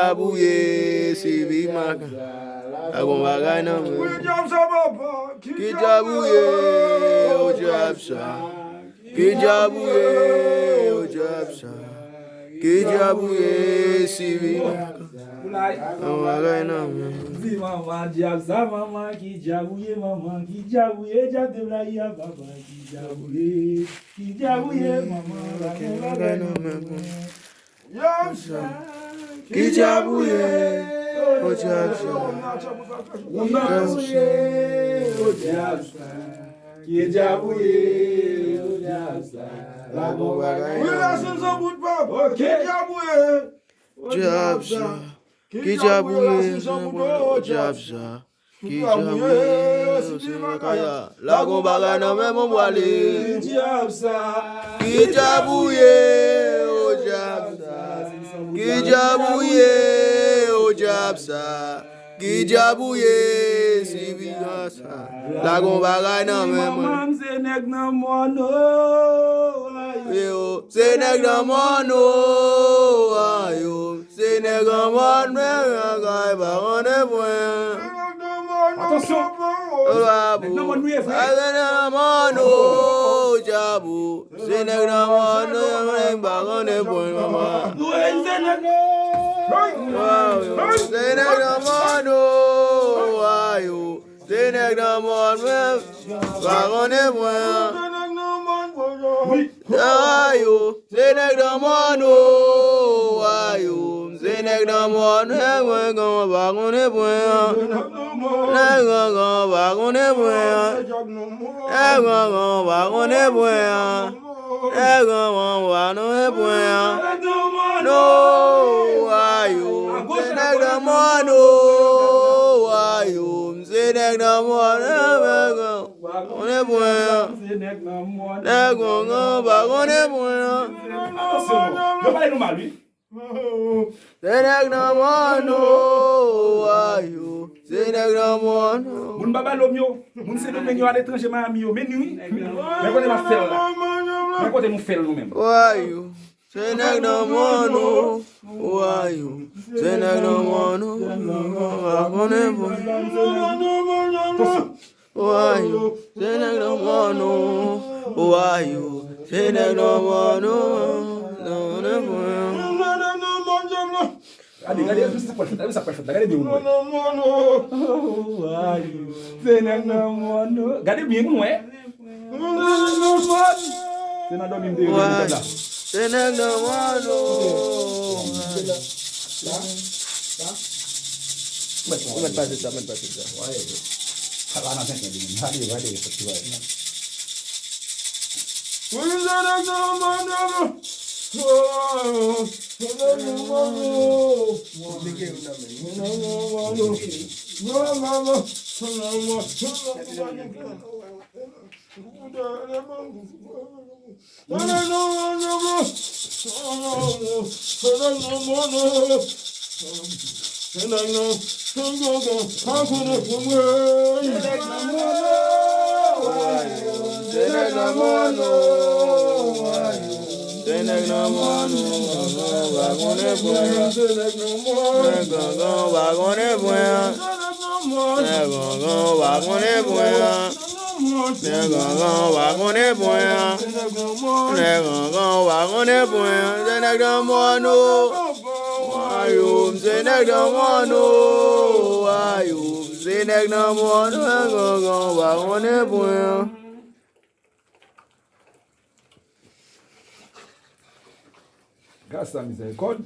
Kijabouye, Sivi Maka. Lagon bagay nan men. Kijabouye, Ojabsa. Kijabouye, Ojabsa. Kijabouye, Sivi Maka. Lagon bagay nan men. Maman Diabsa, maman Kijabouye, maman Kijabouye, Jabdeblaïa, papa Kijabouye, maman, lagon bagay nan men. Kijabouye, Ojabsa. Kijabouye, Ojabsa. Lagon bagay nan men. Ojabsa. Kijabouye, Ojabsa. Kijabouye, lagon bagay nan men mon wale. Kijabouye, Ojabsa. Kijabouye, Ojabsa. Kijabouye, Sivi Maka. Lagon bagay nan men mon. Maman se nèg nan mono. Yo, c'est nèg nan mono. Ayo, c'est nèg nan mono. Gay baron de point. Attention. Bravo. C'est nèg nan mono. Jabu. C'est nèg nan mono. Baron de point, maman. C'est nèg nan mono. Ayo, c'est nèg nan mono. Baron de point. Ayo, c'est nèg nan mono. Ayo, c'est nèg nan mono. Baron de point. Baron de point. Baron de point. No, ayo, c'est nèg nan mono. Ayo, c'est nèg nan mono. Baron de point. Baron de point. C'est nèg nan mono. Ayo, c'est nèg nan mono. Moun baba lomyo, moun se domen yo à l'étranger Miami yo, mais nuit. Mais côté ma faire là. Mais côté nous faire nous même. Ayo, c'est nèg nan mono. Ayo, c'est nèg nan mono. Baron de point. Ayo, c'est nèg nan mono. Ayo, c'est nèg nan mono. Baron de point. Regardez, ça peut faire. Regardez bien. C'est nèg nan mono. Regardez bien nous ouais. C'est nan dormir de là. C'est nèg nan mono. Mettre pas ça. Ouais. Ça va dans 5 minutes. Allez, ça tu vas. Grâce à miséricorde.